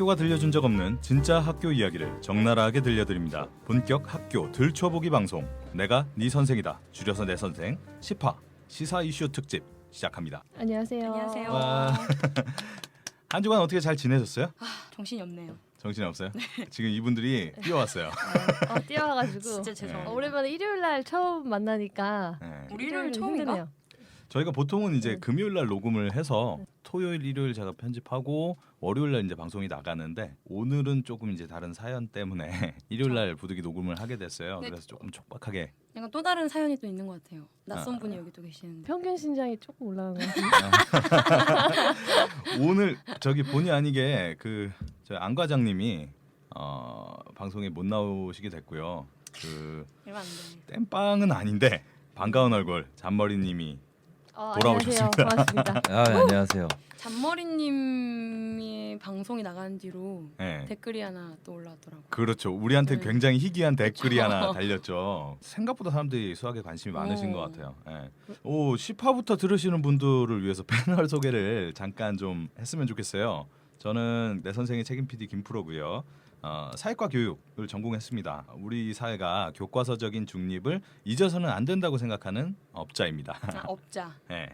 학교가 들려준 적 없는 진짜 학교 이야기를 적나라하게 들려드립니다. 본격 학교 들춰보기 방송 내가 네 선생이다. 줄여서 내 선생 10화 시사 이슈 특집 시작합니다. 안녕하세요. 안녕하세요. 와. 한 주간 어떻게 잘 지내셨어요? 정신이 없네요. 정신이 없어요? 지금 이분들이 뛰어왔어요. 뛰어와가지고 진짜 죄송합니다. 오랜만에 일요일날 처음 만나니까 네. 우리 일요일 힘드네요. 처음인가? 저희가 보통은 이제 네. 금요일 날 녹음을 해서 토요일, 일요일 제가 편집하고 월요일 날 이제 방송이 나가는데 오늘은 조금 이제 다른 사연 때문에 일요일 날 부득이 녹음을 하게 됐어요. 네. 그래서 조금 촉박하게. 약간 또 다른 사연이 또 있는 것 같아요. 낯선 분이 여기 또 계시는데. 평균 신장이 조금 올라간 것 같은데. 오늘 저기 본의 아니게 저희 안 과장님이 방송에 못 나오시게 됐고요. 이러면 안 돼. 땜빵은 아닌데 반가운 얼굴 잔머리님이 돌아오셨습니다. 안녕하세요. 고맙습니다. 네, 안녕하세요. 잔머리님이 방송이 나간 뒤로 네. 댓글이 하나 또 올라왔더라고요. 그렇죠. 우리한테 네. 굉장히 희귀한 댓글이 그렇죠. 하나 달렸죠. 생각보다 사람들이 수학에 관심이 많으신 오. 것 같아요. 네. 오, 10화부터 들으시는 분들을 위해서 패널 소개를 잠깐 좀 했으면 좋겠어요. 저는 내 선생의 책임 PD 김프로고요. 사회과 교육을 전공했습니다. 우리 사회가 교과서적인 중립을 잊어서는 안 된다고 생각하는 업자입니다. 업자. 네.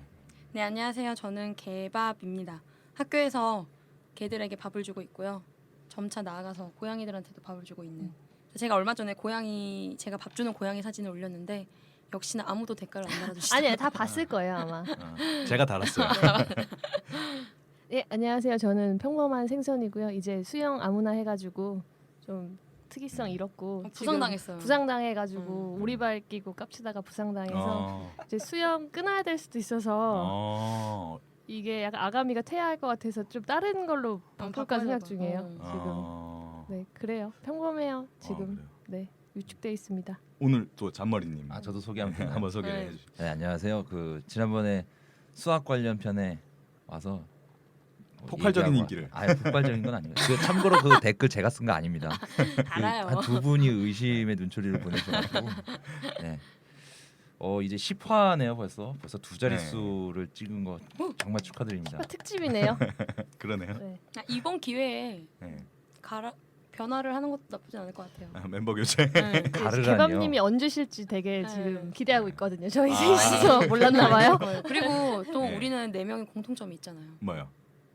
네, 안녕하세요. 저는 개밥입니다. 학교에서 개들에게 밥을 주고 있고요. 점차 나아가서 고양이들한테도 밥을 주고 있는. 제가 얼마 전에 제가 밥 주는 고양이 사진을 올렸는데 역시나 아무도 댓글을 안 달아주시더라고요. 아니요, 다 봤을 거예요 아마. 제가 달았어요. 네, 안녕하세요. 저는 평범한 생선이고요. 이제 수영 아무나 해가지고 좀 특이성 잃었고 부상당했어요. 부상당해가지고 오리발 끼고 깝치다가 부상당해서 이제 수영 끊어야 될 수도 있어서 이게 약간 아가미가 퇴화할 것 같아서 좀 다른 걸로 바꿀까 생각 중이에요. 지금. 네, 그래요. 평범해요. 지금. 그래요. 네, 위축돼 있습니다. 오늘 또 잔머리님 저도 소개하면 되나요? 한번 소개해 네. 주시죠. 네, 안녕하세요. 지난번에 수학 관련 편에 와서 폭발적인 얘기하고 인기를. 폭발적인 건 아니에요. 참고로 그 댓글 제가 쓴 거 아닙니다. 알아요. 한 두 분이 의심의 눈초리를 보내셔가지고 네. 이제 10화네요. 벌써 두 자릿수를 찍은 거 정말 축하드립니다. 특집이네요. 그러네요. 네. 이번 기회에 네. 변화를 하는 것도 나쁘지 않을 것 같아요. 멤버 교체. 네. 가르라니요. 개밥님이 언제 쉴지 되게 네. 지금 기대하고 있거든요. 저희 셋이서 몰랐나 봐요. 그리고 또 네. 우리는 4명의 공통점이 있잖아요. 뭐요?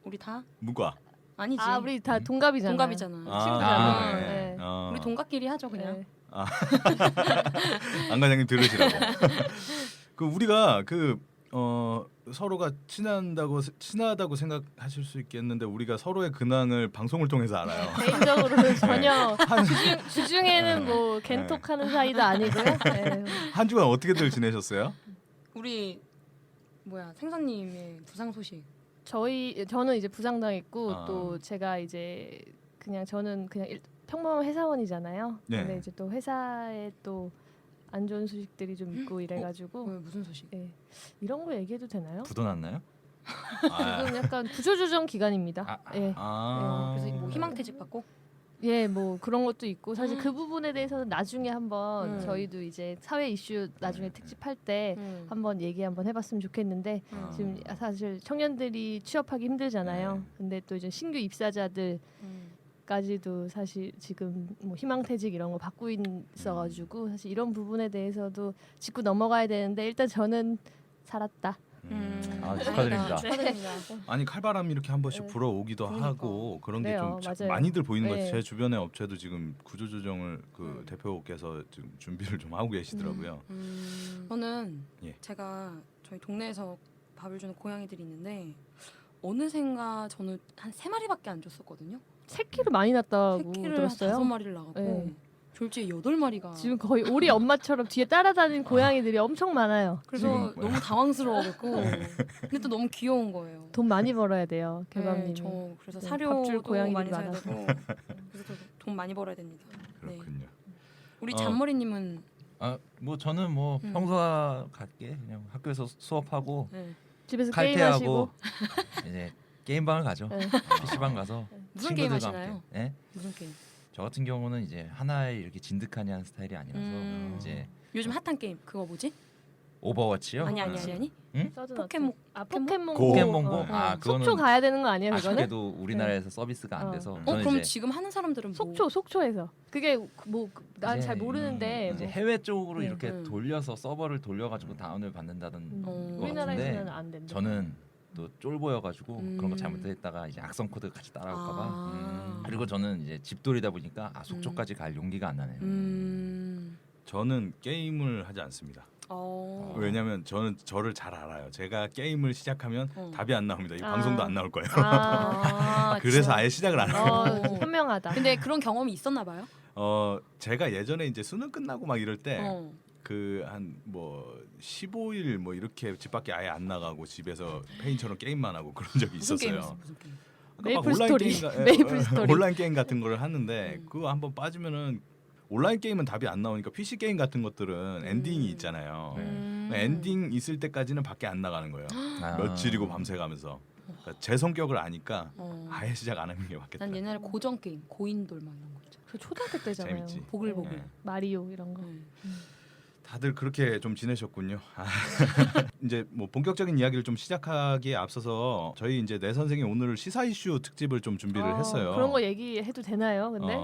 우리 다? 문과. 아니지. 아, 우리 다 동갑이잖아요. 동갑이잖아. 친구잖아요. 네. 네. 우리 동갑끼리 하죠 그냥. 네. 안 과장님 들으시라고. 우리가 서로가 친하다고 생각하실 수 있겠는데 우리가 서로의 근황을 방송을 통해서 알아요. 개인적으로는 전혀 주중에는 뭐 겐톡하는 사이도 아니고요. 네. 한 주간 어떻게들 지내셨어요? 우리 생선님의 부상 소식. 저는 이제 부상당했고 아. 또 제가 이제 저는 그냥 평범한 회사원이잖아요. 네. 근데 이제 또 회사에 또 안 좋은 소식들이 좀 있고 이래가지고 무슨 소식? 예. 이런 거 얘기해도 되나요? 부도났나요? 지금 약간 구조조정 기간입니다. 예. 그래서 뭐 희망퇴직 받고? 예, 뭐 그런 것도 있고 사실 그 부분에 대해서는 나중에 한번 저희도 이제 사회 이슈 나중에 특집할 때 한번 얘기 한번 해봤으면 좋겠는데 지금 사실 청년들이 취업하기 힘들잖아요. 근데 또 이제 신규 입사자들 까지도 사실 지금 뭐 희망퇴직 이런 거 받고 있어가지고 사실 이런 부분에 대해서도 짚고 넘어가야 되는데 일단 저는 살았다. 축하드립니다. 축하드립니다. 아니 칼바람 이렇게 한 번씩 불어오기도 그러니까. 하고 그런 게 그래요, 좀 맞아요. 많이들 보이는 것 네. 같아요. 제 주변의 업체도 지금 구조조정을 대표께서 지금 준비를 좀 하고 계시더라고요. 저는 예. 제가 저희 동네에서 밥을 주는 고양이들이 있는데 어느샌가 저는 한 3마리밖에 안 줬었거든요. 새끼를 많이 낳았다고 새끼를 들었어요. 5마리를 낳았고 네. 졸지에 8마리가. 지금 거의 우리 엄마처럼 뒤에 따라다니는 고양이들이 엄청 많아요. 그래서 지금 너무 당황스러워했고 근데 또 너무 귀여운 거예요. 돈 많이 벌어야 돼요, 네, 개밥님이. 저 그래서 네, 사료도 밥줄 고양이들이 많이 사야 많아서. 되고 그래서 돈 많이 벌어야 됩니다. 네. 그렇군요. 우리 잔머리님은 저는 평소와 같게 그냥 학교에서 수업하고 네. 집에서 칼퇴하고 게임하시고. 이제 게임방을 가죠. 네. PC방 가서 무슨 게임 친구들과 하시나요? 함께. 네? 무슨 게임? 저 같은 경우는 이제 하나에 이렇게 진득하니 하는 스타일이 아니라서 이제 요즘 핫한 게임 그거 뭐지? 오버워치요? 아니 서든어택. 포켓몬 포켓몬 고. 포켓몬고. 어. 아, 그거는 속초 가야 되는 거 아니에요, 그거는? 아쉽게도 우리나라에서 서비스가 안 돼서 저는 그럼 이제 지금 하는 사람들은 뭐 속초에서. 그게 뭐 난 이제, 잘 모르는데 이제 뭐 해외 쪽으로 네. 이렇게 돌려서 서버를 돌려가지고 다운을 받는다는 것 우리나라에서는 같은데 안 된다. 저는 또 쫄보여가지고 그런 거 음. 잘못했다가 이제 악성 코드 같이 따라올까봐 아. 그리고 저는 이제 집돌이다 보니까 속초까지 갈 용기가 안 나네요. 저는 게임을 하지 않습니다. 왜냐면 저는 저를 잘 알아요. 제가 게임을 시작하면 답이 안 나옵니다. 이 방송도 안 나올 거예요. 그래서 진짜? 아예 시작을 안 해요. 현명하다. 근데 그런 경험이 있었나 봐요. 제가 예전에 이제 수능 끝나고 막 이럴 때 그 한 뭐 15일 뭐 이렇게 집 밖에 아예 안 나가고 집에서 페인처럼 게임만 하고 그런 적이 무슨 게임 있었어요. 했어? 무슨 게임? 그러니까 막 메이플 스토리. 메이플 스토리. 온라인 게임 같은 거를 하는데 그거 한번 빠지면은 온라인 게임은 답이 안 나오니까 PC 게임 같은 것들은 엔딩이 있잖아요. 엔딩 있을 때까지는 밖에 안 나가는 거예요. 며칠이고 밤새 가면서. 그러니까 제 성격을 아니까 아예 시작 안 하는 게 맞겠다. 난 옛날에 고전 게임 고인돌 막 이런 거 있잖아. 그 초등학교 때잖아요. 재밌지. 보글보글. 네. 마리오 이런 거. 다들 그렇게 좀 지내셨군요. 이제 뭐 본격적인 이야기를 좀 시작하기에 앞서서 저희 이제 내 선생이 오늘 시사 이슈 특집을 좀 준비를 했어요. 그런 거 얘기해도 되나요? 근데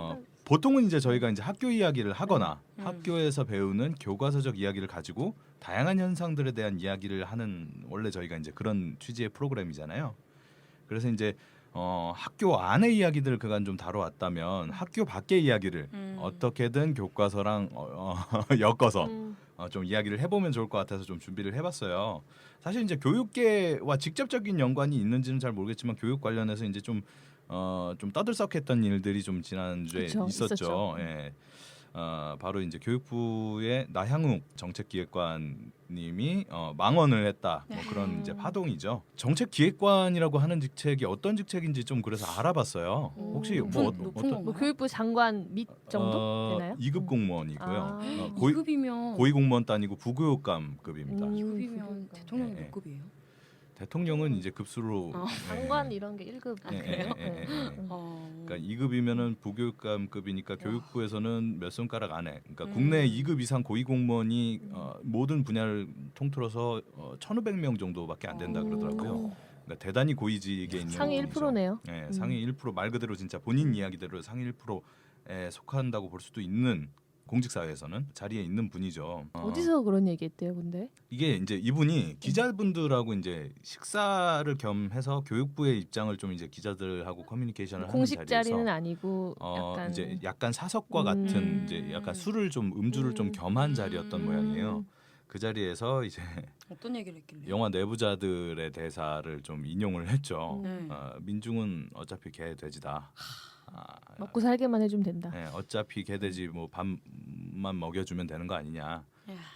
보통은 이제 저희가 이제 학교 이야기를 하거나 학교에서 배우는 교과서적 이야기를 가지고 다양한 현상들에 대한 이야기를 하는 원래 저희가 이제 그런 취지의 프로그램이잖아요. 그래서 이제 학교 안의 이야기들을 그간 좀 다뤄왔다면 학교 밖의 이야기를 어떻게든 교과서랑 엮어서 좀 이야기를 해보면 좋을 것 같아서 좀 준비를 해봤어요. 사실 이제 교육계와 직접적인 연관이 있는지는 잘 모르겠지만 교육 관련해서 이제 좀 떠들썩했던 일들이 좀 지난주에 그쵸, 있었죠. 있었죠. 예. 바로 이제 교육부의 나향욱 정책기획관님이 망언을 했다. 뭐 그런 이제 파동이죠. 정책기획관이라고 하는 직책이 어떤 직책인지 좀 그래서 알아봤어요. 혹시 높은 어떤 뭐 교육부 장관 밑 정도 되나요? 2급 공무원이고요. 아. 2급이면 고위공무원 단위고 부교육감급입니다. 2급이면 대통령이 예, 예. 몇 급이에요? 대통령은 이제 급수로 장관 이런 게 1급. 그러니까 2급이면은 부교육감급이니까 교육부에서는 몇 손가락 안에. 그러니까 국내 2급 이상 고위공무원이 모든 분야를 통틀어서 1,500명 정도밖에 안 된다 그러더라고요. 그러니까 대단히 고위직에 있는 상위 분이죠. 1%네요. 네, 상위 1% 말 그대로 진짜 본인 이야기대로 상위 1%에 속한다고 볼 수도 있는 공직사회에서는 자리에 있는 분이죠. 어디서 그런 얘기했대요, 근데? 이게 이제 이분이 기자분들하고 이제 식사를 겸해서 교육부의 입장을 좀 이제 기자들하고 커뮤니케이션을 하는 공식 자리에서 자리는 아니고 이제 약간 사석과 같은 이제 약간 술을 좀 음주를 좀 겸한 자리였던 모양이에요. 그 자리에서 이제 어떤 얘기를 했길래? 영화 내부자들의 대사를 좀 인용을 했죠. 민중은 어차피 개 돼지다. 먹고 살게만 해주면 된다. 네, 어차피 개돼지 뭐 밥만 먹여주면 되는 거 아니냐. 야.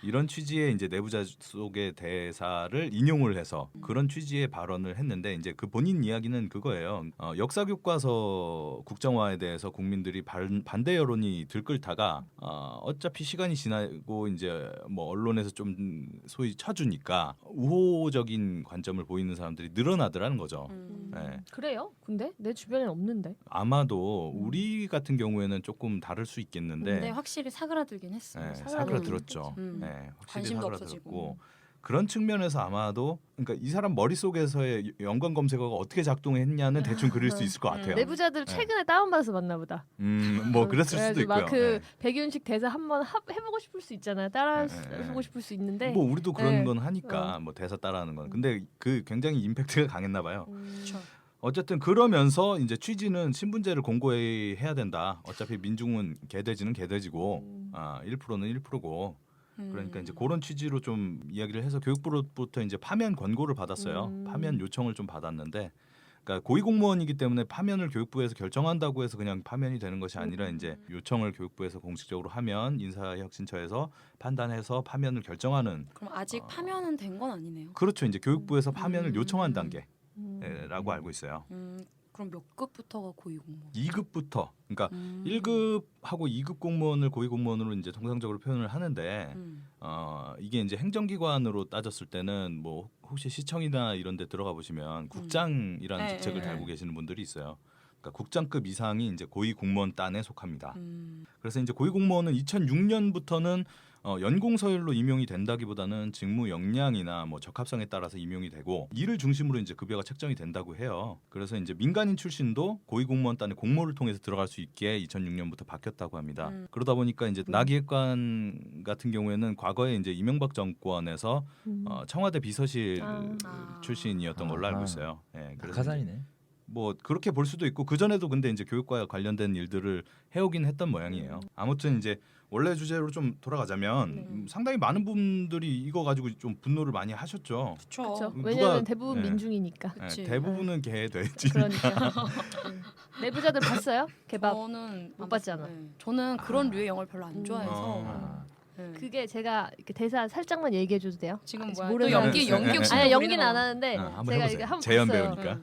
이런 취지의 이제 내부자 속의 대사를 인용을 해서 그런 취지의 발언을 했는데 이제 그 본인 이야기는 그거예요. 역사 교과서 국정화에 대해서 국민들이 반대 여론이 들끓다가 어차피 시간이 지나고 이제 뭐 언론에서 좀 소위 쳐주니까 우호적인 관점을 보이는 사람들이 늘어나더라는 거죠. 네. 그래요? 근데 내 주변엔 없는데. 아마도 우리 같은 경우에는 조금 다를 수 있겠는데 근데 확실히 사그라들긴 했어요. 네, 사그라들었죠. 음. 네, 확실히 관심도 사그라들었고 그런 측면에서 아마도 그러니까 이 사람 머릿속에서의 연관 검색어가 어떻게 작동했냐는 대충 그릴 수 있을 것 같아요. 내부자들 최근에 다운받아서 만나 보다. 뭐 그랬을 수도 있고요. 막그 백윤식 대사 한번 해보고 싶을 수 있잖아요. 따라 해보고 싶을 수 있는데. 뭐 우리도 그런 네. 건 하니까 뭐 대사 따라하는 건. 근데 그 굉장히 임팩트가 강했나 봐요. 그렇죠. 어쨌든 그러면서 이제 취지는 신분제를 공고해야 된다. 어차피 민중은 개돼지는 개돼지고 1%는 1%고 그러니까 이제 그런 취지로 좀 이야기를 해서 교육부로부터 이제 파면 권고를 받았어요. 파면 요청을 좀 받았는데, 그러니까 고위공무원이기 때문에 파면을 교육부에서 결정한다고 해서 그냥 파면이 되는 것이 아니라 이제 요청을 교육부에서 공식적으로 하면 인사혁신처에서 판단해서 파면을 결정하는. 그럼 아직 파면은 된 건 아니네요. 그렇죠. 이제 교육부에서 파면을 요청한 단계라고 알고 있어요. 그럼 몇 급부터가 고위공무원? 2급부터 그러니까 1급하고 2급 공무원을 고위공무원으로 이제 통상적으로 표현을 하는데 이게 이제 행정기관으로 따졌을 때는 뭐 혹시 시청이나 이런 데 들어가 보시면 국장이라는 직책을 달고 계시는 분들이 있어요. 그러니까 국장급 이상이 이제 고위공무원 단에 속합니다. 그래서 이제 고위공무원은 2006년부터는 연공 서열로 임용이 된다기보다는 직무 역량이나 뭐 적합성에 따라서 임용이 되고 이를 중심으로 이제 급여가 책정이 된다고 해요. 그래서 이제 민간인 출신도 고위공무원단의 공모를 통해서 들어갈 수 있게 2006년부터 바뀌었다고 합니다. 그러다 보니까 이제 나기획관 같은 경우에는 과거에 이제 이명박 정권에서 청와대 비서실 출신이었던 걸로 알고 있어요. 예, 그래서 낙하산이네. 뭐 그렇게 볼 수도 있고 그 전에도 근데 이제 교육과 관련된 일들을 해오긴 했던 모양이에요. 아무튼 이제 원래 주제로 좀 돌아가자면 상당히 많은 분들이 이거 가지고 좀 분노를 많이 하셨죠. 그렇죠. 그렇죠. 누가- 왜냐하면 대부분 네. 민중이니까. 예, 그치. 대부분은 개 돼지. 그러니까. 내부자들 봤어요? 개밥. 저는 못 안 봤잖아. 봤어요. 네. 저는 그런 류의 영화를 별로 안 좋아해서 어. 네. 그게 제가 이렇게 대사 살짝만 얘기해줘도 돼요? 지금 아직 뭐야 모르는 또 연기 사람. 연기 욕심 아니 연기는 안 하는데 한번 제가 해보세요. 이게 한번 재현 봤어요. 배우니까.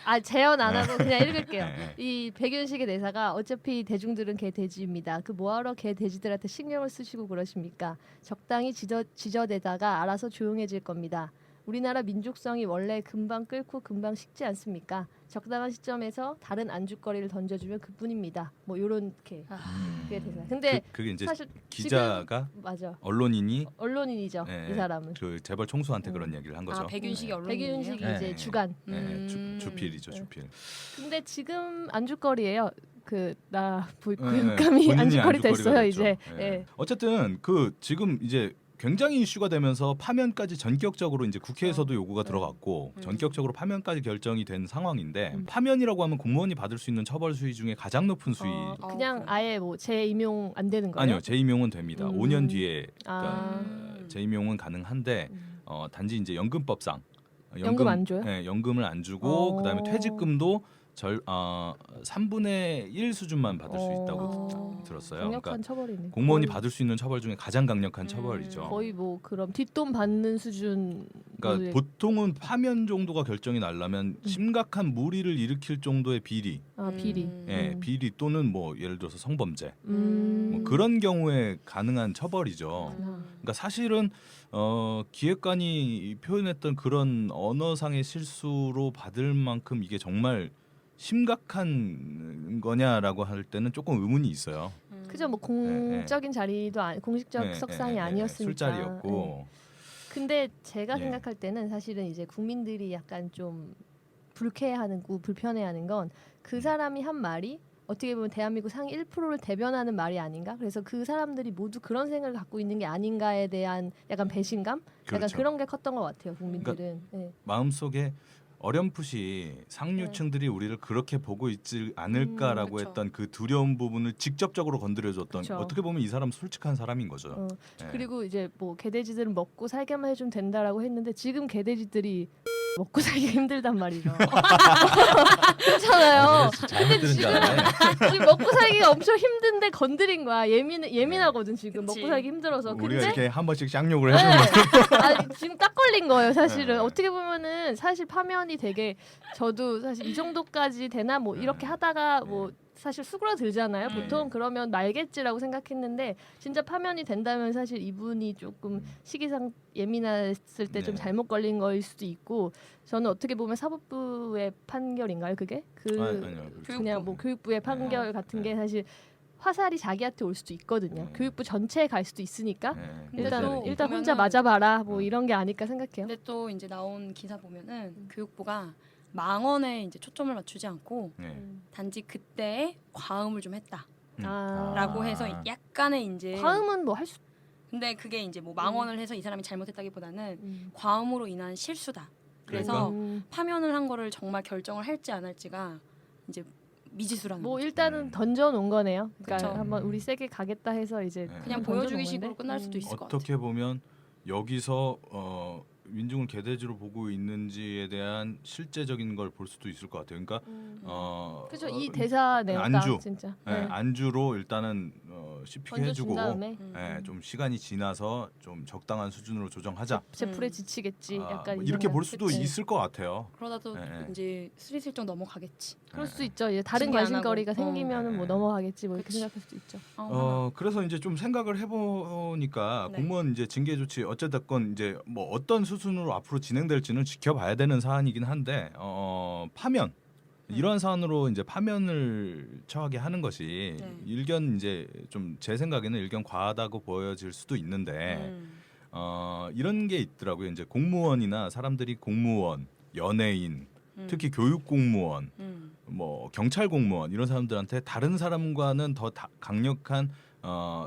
아 재현 안 하고 그냥 읽을게요. 네. 이 백윤식의 대사가 어차피 대중들은 개 돼지입니다. 그 뭐하러 개 돼지들한테 신경을 쓰시고 그러십니까? 적당히 지저대다가 알아서 조용해질 겁니다. 우리나라 민족성이 원래 금방 끓고 금방 식지 않습니까? 적당한 시점에서 다른 안주거리를 던져주면 그뿐입니다. 뭐 요렇게 그게 대사. 근데 그게 이제 사실 기자가 맞아 언론인이 언론인이죠 예, 이 사람은. 그 재벌 총수한테 그런 얘기를 한 거죠. 아 백윤식이 언론인이에요? 백윤식이 네. 이제 주간. 예, 주필이죠, 주필. 근데 지금 안주거리예요. 그 예, 교육감이 본인이 안주거리 안주거리가 됐어요 됐죠. 이제. 예. 예. 어쨌든 그 지금 이제 굉장히 이슈가 되면서 파면까지 전격적으로 이제 국회에서도 요구가 들어갔고 전격적으로 파면까지 결정이 된 상황인데 파면이라고 하면 공무원이 받을 수 있는 처벌 수위 중에 가장 높은 수위. 그냥 그래요? 아예 뭐 재임용 안 되는 거예요? 아니요, 재임용은 됩니다. 5년 뒤에 아, 재임용은 가능한데 단지 이제 연금법상 연금 안 줘요? 네, 연금을 안 주고 그다음에 퇴직금도 3분의 1 수준만 받을 수 있다고 들었어요. 강력한 그러니까 처벌이네. 공무원이 거의, 받을 수 있는 처벌 중에 가장 강력한 처벌이죠. 거의 뭐 그럼 뒷돈 받는 수준. 그러니까 보통은 파면 정도가 결정이 나려면 심각한 무리를 일으킬 정도의 비리, 비리. 예, 비리 또는 뭐 예를 들어서 성범죄 음. 뭐 그런 경우에 가능한 처벌이죠. 그러니까 사실은 기획관이 표현했던 그런 언어상의 실수로 받을 만큼 이게 정말 심각한 거냐라고 할 때는 조금 의문이 있어요. 그죠 뭐 공적인 자리도 공식적 석상이 아니었으니까. 술자리였고. 근데 제가 예. 생각할 때는 사실은 이제 국민들이 약간 좀 불쾌해하고 불편해하는 건 그 사람이 한 말이 어떻게 보면 대한민국 상위 1%를 대변하는 말이 아닌가? 그래서 그 사람들이 모두 그런 생각을 갖고 있는 게 아닌가에 대한 약간 배신감? 약간 그렇죠. 그런 게 컸던 것 같아요. 국민들은. 예. 마음속에 어렴풋이 상류층들이 우리를 그렇게 보고 있지 않을까라고 그쵸. 했던 그 두려운 부분을 직접적으로 건드려줬던 그쵸. 어떻게 보면 이 사람 솔직한 사람인 거죠. 어, 예. 그리고 이제 뭐 개돼지들은 먹고 살게만 해주면 된다라고 했는데 지금 개돼지들이 먹고 살기 힘들단 말이죠. 그렇잖아요. 잘못 들은 줄 알았네. 지금 먹고 살기가 엄청 힘든데 건드린 거야. 예민하거든 지금 그치. 먹고 살기 힘들어서. 우리가 근데 이렇게 한 번씩 쌍욕을 네. 해주는 거. 아니, 지금 딱 걸린 거예요, 사실은. 네. 어떻게 보면은 사실 파면이 되게 저도 사실 이 정도까지 되나 뭐 이렇게 하다가 뭐 사실 수그러들잖아요. 보통 그러면 말겠지라고 생각했는데 진짜 파면이 된다면 사실 이분이 조금 시기상 예민했을 때 좀 네. 잘못 걸린 거일 수도 있고 저는 어떻게 보면 사법부의 판결인가요, 그게? 아니요. 그냥 뭐 교육부의 판결 같은 게 사실 화살이 자기한테 올 수도 있거든요. 교육부 전체에 갈 수도 있으니까 네. 일단 또 일단 혼자 보면은- 맞아봐라 뭐 이런 게 아닐까 생각해요. 근데 또 이제 나온 기사 보면은 교육부가 망언에 이제 초점을 맞추지 않고 네. 단지 그때의 과음을 좀 했다라고 아, 해서 약간의 이제 과음은 뭐 할 수. 근데 그게 이제 뭐 망언을 해서 이 사람이 잘못했다기보다는 음. 과음으로 인한 실수다. 그래서 음. 파면을 한 거를 정말 결정을 할지 안 할지가 이제 미지수라는 뭐 거죠. 일단은 던져 놓은 거네요. 그러니까 그쵸. 한번 우리 세게 가겠다 해서 이제 네. 그냥 던져놓은 보여주기 건데. 식으로 끝날 수도 있을 것 같아요. 어떻게 보면 여기서 민중을 개돼지로 보고 있는지에 대한 실제적인 걸 볼 수도 있을 것 같아요. 그러니까 그죠 이 대사네요. 안주. 진짜. 네, 네. 안주로 일단은 씹히게 던져준 해주고 다음에 좀 시간이 지나서 좀 적당한 수준으로 조정하자. 제풀에 지치겠지. 약간 뭐 이 이렇게 생각. 볼 수도 그치. 있을 것 같아요. 그러다도 네. 이제 스리슬쩍 넘어가겠지. 그럴 수도 있죠. 이제 다른 징계 안 관심거리가 하고. 생기면은 뭐 네. 넘어가겠지 뭐 이렇게 그치. 생각할 수도 있죠. 그래서 이제 좀 생각을 해보니까 네. 공무원 이제 징계 조치 어쨌든 이제 뭐 어떤 수순으로 앞으로 진행될지는 지켜봐야 되는 사안이긴 한데 파면 이러한 사안으로 이제 파면을 처하게 하는 것이 네. 일견 이제 좀 제 생각에는 일견 과하다고 보여질 수도 있는데 이런 게 있더라고요. 이제 공무원이나 사람들이 공무원, 연예인, 특히 교육 공무원, 뭐 경찰 공무원 이런 사람들한테 다른 사람과는 더 강력한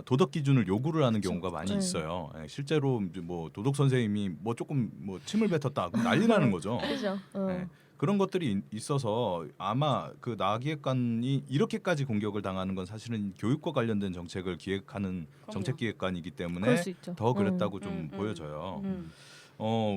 도덕 기준을 요구를 하는 경우가 많이 네. 있어요. 예, 실제로 이제 뭐 도덕 선생님이 뭐 조금 뭐 침을 뱉었다 그럼 난리 나는 거죠. 그죠. 네. 그런 것들이 있어서 아마 그 나기획관이 이렇게까지 공격을 당하는 건 사실은 교육과 관련된 정책을 기획하는 그럼요. 정책기획관이기 때문에 그럴 수 있죠. 더 그랬다고 좀 보여져요.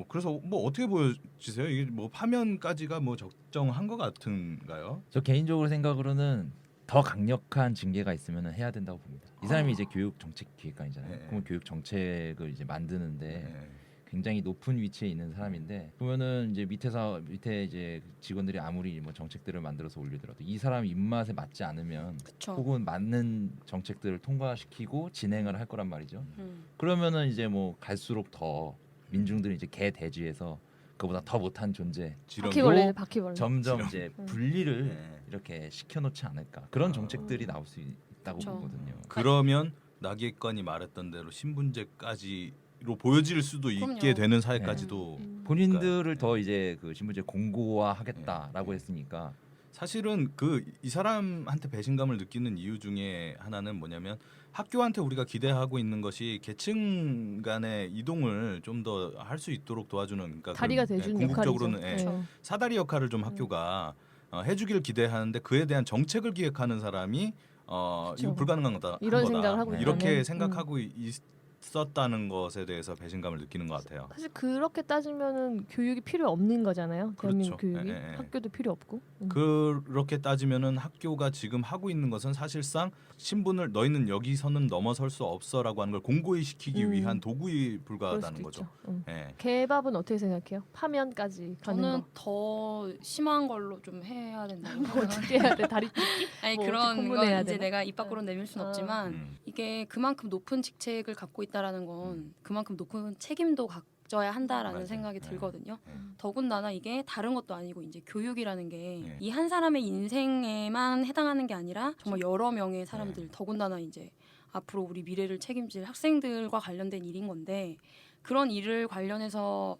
그래서 뭐 어떻게 보여지세요? 이게 뭐 파면까지가 뭐 적정한 것 같은가요? 저 개인적으로 생각으로는 더 강력한 징계가 있으면 해야 된다고 봅니다. 이 사람이 이제 교육 정책 기획관이잖아요. 네. 그러면 교육 정책을 이제 만드는데 네. 굉장히 높은 위치에 있는 사람인데 보면은 이제 밑에 이제 직원들이 아무리 뭐 정책들을 만들어서 올리더라도 이 사람 입맛에 맞지 않으면 그쵸. 혹은 맞는 정책들을 통과시키고 진행을 할 거란 말이죠. 음. 그러면은 이제 뭐 갈수록 더 민중들이 이제 개 대지에서 그보다 더 못한 존재 바퀴벌레, 바퀴벌레. 점점 이제 분리를 네. 이렇게 시켜놓지 않을까 그런 정책들이 나올 수 있다고 그쵸. 보거든요. 그러면 나기획관이 말했던 대로 신분제까지로 보여질 수도 그럼요. 있게 되는 사회까지도 본인들을 더 이제 그 신분제 공고화하겠다라고 했으니까 사실은 그 이 사람한테 배신감을 느끼는 이유 중에 하나는 뭐냐면 학교한테 우리가 기대하고 있는 것이 계층 간의 이동을 좀 더 할 수 있도록 도와주는 그러니까 다리가 그런, 돼주는 궁극적으로는 역할이죠. 네. 사다리 역할을 좀 학교가 해주길 기대하는데 그에 대한 정책을 기획하는 사람이 이거 그쵸. 불가능한 거다 이런 한 거다. 생각을 하고 이렇게 있다면, 생각하고 있었다는 것에 대해서 배신감을 느끼는 것 같아요. 사실 그렇게 따지면은 교육이 필요 없는 거잖아요. 대한민국 그렇죠. 교육이 예, 예. 학교도 필요 없고. 그렇게 따지면은 학교가 지금 하고 있는 것은 사실상 신분을 너희는 여기서는 넘어설 수 없어라고 하는 걸 공고히 시키기 위한 도구에 그럴 불과하다는 수도 거죠. 있죠. 예. 개밥은 어떻게 생각해요? 파면까지 가는 저는 거. 더 심한 걸로 좀 해야 된다고 뭐 어떻게 해야 돼? 다리 찢기? 아니 뭐 그런 어떻게 건 공문해야 이제 되나? 내가 입 밖으로 내밀 수는 없지만 이게 그만큼 높은 직책을 갖고 있다라는 건 그만큼 높은 책임도 갖져야 한다라는 맞아요. 생각이 네. 들거든요. 네. 더군다나 이게 다른 것도 아니고 이제 교육이라는 게 네. 이 한 사람의 인생에만 해당하는 게 아니라 정말 여러 명의 사람들 더군다나 이제 앞으로 우리 미래를 책임질 학생들과 관련된 일인 건데 그런 일을 관련해서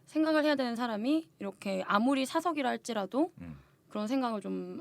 생각을 해야 되는 사람이 이렇게 아무리 사석이라 할지라도 그런 생각을 좀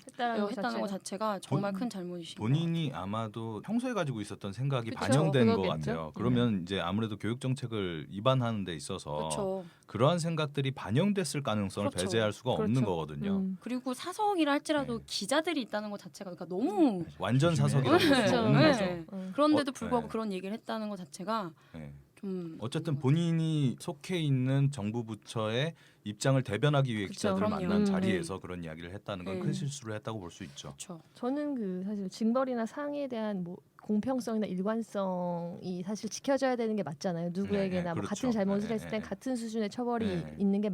했다는 것 자체가 정말 큰 잘못이신 것 같아요. 본인이 아마도 평소에 가지고 있었던 생각이 그쵸, 반영된 것 그거겠죠. 같아요. 그러면 이제 아무래도 교육 정책을 위반하는 데 있어서 그렇죠. 그러한 생각들이 반영됐을 가능성을 그렇죠. 배제할 수가 없는 그렇죠. 거거든요. 그리고 사석이라 할지라도 네. 기자들이 있다는 것 자체가 그러니까 너무 완전 조심해. 사석이라고 볼 수가 네. 없는 네. 거죠. 그런데도 불구하고 네. 그런 얘기를 했다는 것 자체가 네. 좀 어쨌든 본인이 속해 있는 정부 부처의 입장을 대변하기 위해 그쵸. 기자들을 그럼요. 만난 네. 자리에서 그런 이야기를 했다는 건 큰 네. 실수를 했다고 볼 수 있죠. 그렇죠. 저는 그 사실 징벌이나 상해에 대한 뭐 공평성이나 일관성이 사실 지켜져야 되는 게 맞잖아요. 누구에게나 네, 뭐 그렇죠. 같은 잘못을 네, 했을 땐 네. 같은 수준의 처벌이 네. 있는 게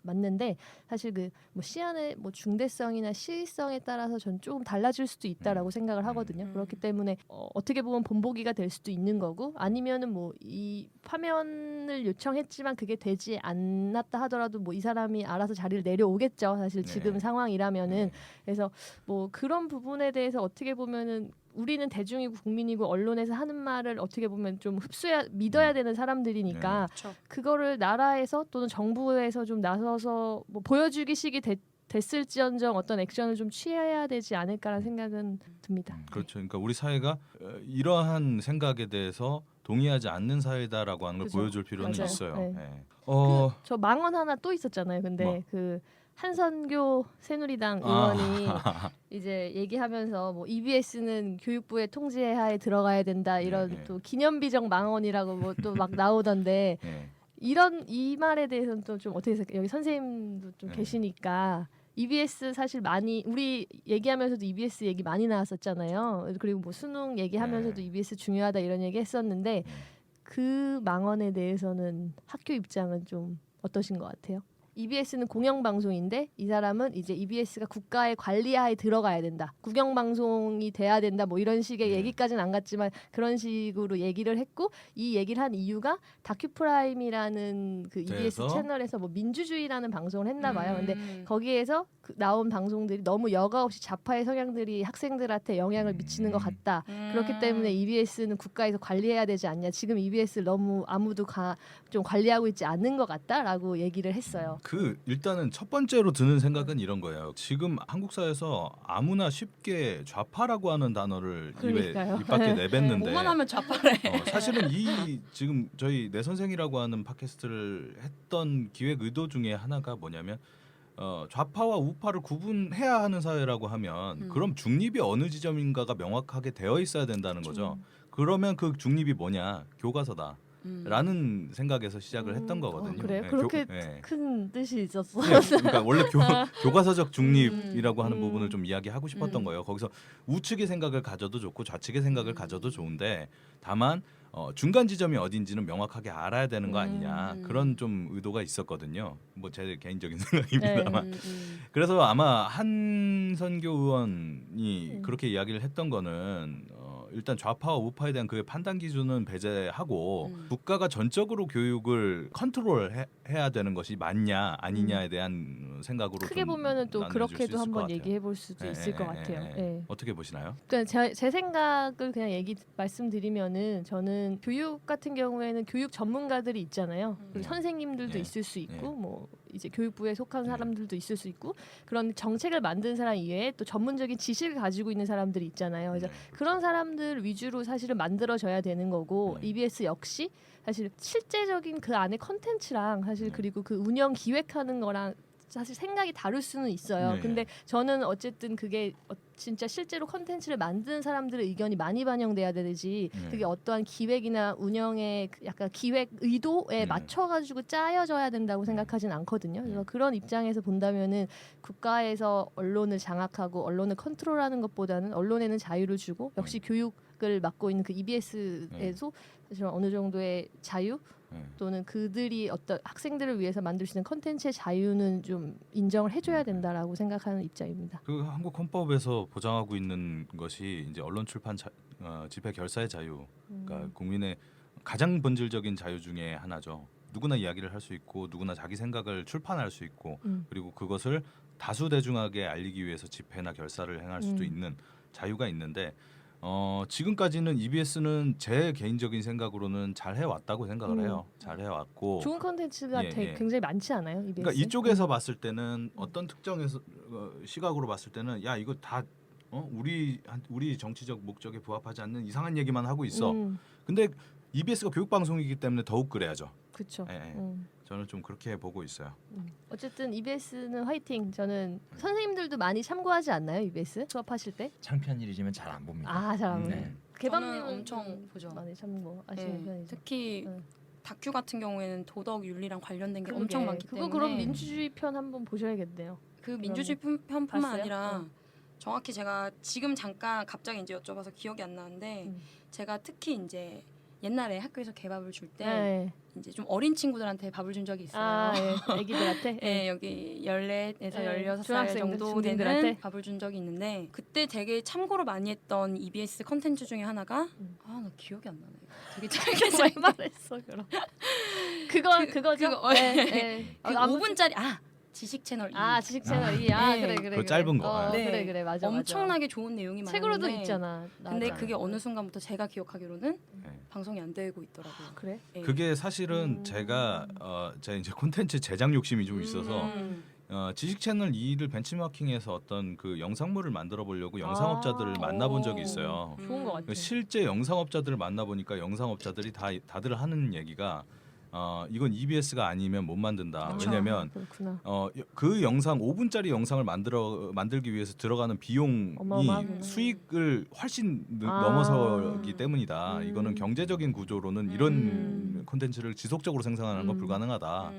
맞는데 사실 그 뭐 시안의 뭐 중대성이나 시의성에 따라서 전 조금 달라질 수도 있다라고 생각을 하거든요. 그렇기 때문에 어떻게 보면 본보기가 될 수도 있는 거고 아니면은 뭐 이 파면을 요청했지만 그게 되지 않았다 하더라도 뭐 이 사람이 알아서 자리를 내려오겠죠. 사실 네. 지금 상황이라면은 그래서 뭐 그런 부분에 대해서 어떻게 보면은 우리는 대중이고 국민이고 언론에서 하는 말을 어떻게 보면 좀 믿어야 되는 사람들이니까 그렇죠. 그거를 나라에서 또는 정부에서 좀 나서서 뭐 보여주기 식이 됐을지언정 어떤 액션을 좀 취해야 되지 않을까라는 생각은 듭니다. 그렇죠. 그러니까 우리 사회가 이러한 생각에 대해서 동의하지 않는 사회다라고 하는 걸 그죠. 보여줄 필요는 맞아요. 있어요. 네. 예. 저 망언 하나 또 있었잖아요. 근데 뭐? 그 한선교 새누리당 의원이 이제 얘기하면서 뭐 EBS는 교육부의 통제하에 들어가야 된다 이런 네. 또 기념비적 망언이라고 뭐 또 막 나오던데 예. 이 말에 대해서는 또 좀 어떻게 생각해요? 여기 선생님도 좀 네. 계시니까 EBS 사실 많이 우리 얘기하면서도 EBS 얘기 많이 나왔었잖아요. 그리고 뭐 수능 얘기하면서도 네. EBS 중요하다 이런 얘기 했었는데 그 망언에 대해서는 학교 입장은 좀 어떠신 것 같아요? EBS는 공영방송인데 이 사람은 이제 EBS가 국가의 관리하에 들어가야 된다. 국영방송이 돼야 된다. 뭐 이런 식의 얘기까지는 안 갔지만 그런 식으로 얘기를 했고 이 얘기를 한 이유가 다큐프라임이라는 그 EBS 그래서? 채널에서 뭐 민주주의라는 방송을 했나 봐요. 근데 거기에서 나온 방송들이 너무 여과 없이 좌파의 성향들이 학생들한테 영향을 미치는 것 같다. 그렇기 때문에 EBS는 국가에서 관리해야 되지 않냐. 지금 EBS를 너무 아무도 좀 관리하고 있지 않는 것 같다라고 얘기를 했어요. 그 일단은 첫 번째로 드는 생각은 이런 거예요. 지금 한국 사회에서 아무나 쉽게 좌파라고 하는 단어를 그러니까요. 입 밖에 내뱉는데 뭐만 하면 좌파래. 사실은 이 지금 저희 내 선생이라고 하는 팟캐스트를 했던 기획 의도 중에 하나가 뭐냐면 좌파와 우파를 구분해야 하는 사회라고 하면 그럼 중립이 어느 지점인가가 명확하게 되어 있어야 된다는 거죠. 그러면 그 중립이 뭐냐? 교과서다. 라는 생각에서 시작을 했던 거거든요. 그래요? 네, 그렇게 네. 큰 뜻이 있었어. 그러니까 원래 교과서적 중립이라고 하는 부분을 좀 이야기하고 싶었던 거예요. 거기서 우측의 생각을 가져도 좋고 좌측의 생각을 가져도 좋은데 다만 중간 지점이 어딘지는 명확하게 알아야 되는 거 아니냐 그런 좀 의도가 있었거든요. 뭐 제 개인적인 생각입니다만. 그래서 아마 한선교 의원이 그렇게 이야기를 했던 거는 일단 좌파와 우파에 대한 그 판단 기준은 배제하고 국가가 전적으로 교육을 컨트롤해야 되는 것이 맞냐 아니냐에 대한 생각으로 크게 좀 보면은 또 나눠줄 수 그렇게도 있을 것 한번 같아요. 얘기해 볼 수도 있을 것 같아요. 예. 어떻게 보시나요? 그러니까 제 생각을 그냥 말씀드리면은 저는 교육 같은 경우에는 교육 전문가들이 있잖아요. 그리고 선생님들도 예. 있을 수 있고 예. 뭐 이제 교육부에 속한 사람들도 있을 수 있고 그런 정책을 만든 사람 이외에 또 전문적인 지식을 가지고 있는 사람들이 있잖아요. 그래서 그런 사람들 위주로 사실은 만들어져야 되는 거고 EBS 역시 사실 실제적인 그 안에 컨텐츠랑 사실 그리고 그 운영 기획하는 거랑 사실 생각이 다를 수는 있어요. 네. 근데 저는 어쨌든 그게 진짜 실제로 컨텐츠를 만드는 사람들의 의견이 많이 반영돼야 되지. 그게 어떠한 기획이나 운영의 약간 기획 의도에 맞춰가지고 짜여져야 된다고 생각하진 않거든요. 그래서 그런 입장에서 본다면은 국가에서 언론을 장악하고 언론을 컨트롤하는 것보다는 언론에는 자유를 주고 역시 교육을 맡고 있는 그 EBS에서 사실 어느 정도의 자유 또는 그들이 어떤 학생들을 위해서 만들 수 있는 컨텐츠의 자유는 좀 인정을 해줘야 된다라고 생각하는 입장입니다. 그 한국 헌법에서 보장하고 있는 것이 이제 언론 출판 집회 결사의 자유, 그러니까 국민의 가장 본질적인 자유 중에 하나죠. 누구나 이야기를 할 수 있고 누구나 자기 생각을 출판할 수 있고 그리고 그것을 다수 대중에게 알리기 위해서 집회나 결사를 행할 수도 있는 자유가 있는데 지금까지는 EBS는 제 개인적인 생각으로는 잘 해왔다고 생각을 해요. 잘 해왔고 좋은 컨텐츠가 예. 굉장히 많지 않아요? EBS? 그러니까 이쪽에서 봤을 때는 어떤 특정에서 시각으로 봤을 때는 야 이거 다 우리 정치적 목적에 부합하지 않는 이상한 얘기만 하고 있어. 근데 EBS가 교육 방송이기 때문에 더욱 그래야죠. 그렇죠. 예. 저는 좀 그렇게 보고 있어요. 어쨌든 EBS는 화이팅. 저는 선생님들도 많이 참고하지 않나요? EBS 수업하실 때? 창피한 일이지만 잘 안 봅니다. 아, 잘 안 보요. 네. 개방님은 저는 엄청 보죠. 많이 참고하시는 편이죠. 특히 다큐 같은 경우에는 도덕 윤리랑 관련된 게 그러게. 엄청 많기 그거 때문에 그럼 민주주의 편 한번 보셔야겠네요. 그 민주주의 편뿐만 봤어요? 아니라 정확히 제가 지금 잠깐 갑자기 이제 여쭤봐서 기억이 안 나는데 제가 특히 이제 옛날에 학교에서 개밥을 줄 때 네. 이제 좀 어린 친구들한테 밥을 준 적이 있어요. 아, 예. 애기들한테. 네, 여기 14에서 네, 16살 중학생들, 정도 중딩들한테? 되는 밥을 준 적이 있는데 그때 되게 참고로 많이 했던 EBS 컨텐츠 중에 하나가 나 기억이 안 나네. 되게 짧게 왜 말했어 그럼? 그거죠. 그거, 네. 그 5분짜리 지식 채널 2. 지식 채널 2. 네. 그래. 그 짧은 거. 네. 그래 맞아. 엄청나게 좋은 내용이 많은데 책으로도 있잖아. 근데 나왔잖아. 그게 어느 순간부터 제가 기억하기로는 네. 방송이 안 되고 있더라고요. 그래? 네. 그게 사실은 제가 이제 콘텐츠 제작 욕심이 좀 있어서 지식 채널 2를 벤치마킹해서 어떤 그 영상물을 만들어 보려고 영상업자들을 만나본 적이 있어요. 좋은 것 같아. 실제 영상업자들을 만나보니까 영상업자들이 다들 하는 얘기가 이건 EBS가 아니면 못 만든다. 그렇죠. 왜냐하면 그렇구나. 그 영상 5분짜리 영상을 만들기 위해서 들어가는 비용이 어마어마하구나. 수익을 훨씬 넘어서기 때문이다. 이거는 경제적인 구조로는 이런 콘텐츠를 지속적으로 생산하는 건 불가능하다.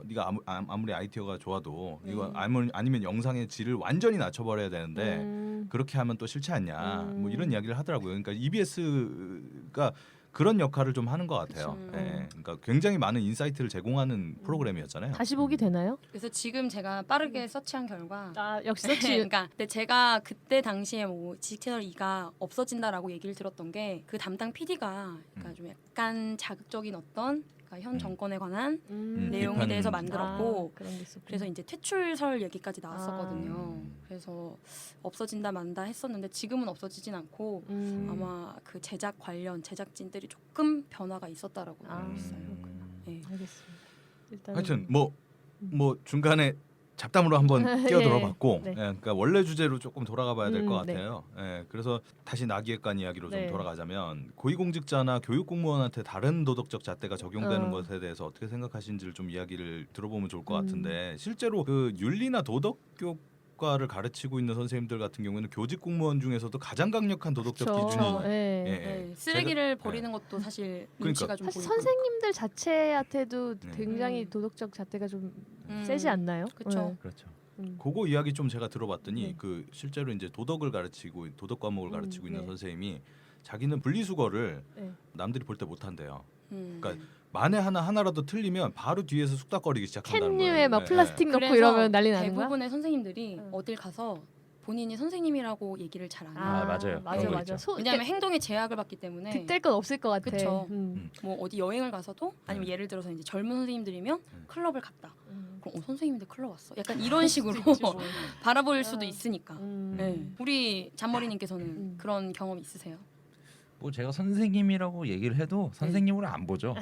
네가 아무리 IT가 좋아도 이거 아니면 영상의 질을 완전히 낮춰버려야 되는데 그렇게 하면 또 싫지 않냐. 뭐 이런 이야기를 하더라고요. 그러니까 EBS가 그런 역할을 좀 하는 것 같아요. 그쵸. 예, 그러니까 굉장히 많은 인사이트를 제공하는 프로그램이었잖아요. 다시 보기 되나요? 그래서 지금 제가 빠르게 서치한 결과 아 역시 서치. 그러니까 근데 제가 그때 당시에 뭐 지식 채널 2가 없어진다라고 얘기를 들었던 게 그 담당 PD가 그러니까 좀 약간 자극적인 어떤 그러니까 현 정권에 관한 내용에 비판. 대해서 만들었고 그런 게 있었구나. 그래서 이제 퇴출설 얘기까지 나왔었거든요. 아. 그래서 없어진다 만다 했었는데 지금은 없어지진 않고 아마 그 제작 관련 제작진들이 조금 변화가 있었다라고 알고 있어요. 네. 알겠습니다. 일단 하여튼 뭐 중간에 잡담으로 한번 끼어들어봤고, 네. 예, 그러니까 원래 주제로 조금 돌아가봐야 될 것 네. 같아요. 예, 그래서 다시 나기획관 이야기로 네. 좀 돌아가자면 고위공직자나 교육공무원한테 다른 도덕적 잣대가 적용되는 것에 대해서 어떻게 생각하시는지를 좀 이야기를 들어보면 좋을 것 같은데 실제로 그 윤리나 도덕 교과를 가르치고 있는 선생님들 같은 경우에는 교직 공무원 중에서도 가장 강력한 도덕적 그쵸. 기준이 네. 예, 네, 예. 쓰레기를 제가- 버리는 것도 사실 그러니까. 눈치가 좀 사실 보이고. 선생님들 자체한테도 네. 굉장히 도덕적 잣대가 좀 음. 세지 않나요? 그쵸. 그렇죠. 그거 이야기 좀 제가 들어봤더니 네. 그 실제로 이제 도덕을 가르치고 도덕 과목을 가르치고 있는 네. 선생님이 자기는 분리수거를 네. 남들이 볼 때 못한대요. 음. 그러니까 만에 하나라도 틀리면 바로 뒤에서 쑥닥거리기 시작한다는 거예요. 캔류에 막 예, 플라스틱 넣고 그래서 이러면 난리 나는 거야? 대부분의 선생님들이 응. 어딜 가서 본인이 선생님이라고 얘기를 잘 안 해요. 아, 맞아요. 맞아 그런 거 맞아. 있죠. 왜냐하면 행동에 제약을 받기 때문에 득될 건 없을 것 같아. 그쵸. 뭐 어디 여행을 가서도 아니면 예를 들어서 이제 젊은 선생님들이면 클럽을 갔다. 그럼 선생님인데 클럽 왔어. 약간 이런 식으로 바라볼 수도 있으니까. 네. 우리 잔머리님께서는 그런 경험 있으세요? 뭐 제가 선생님이라고 얘기를 해도 선생님으로 안 보죠.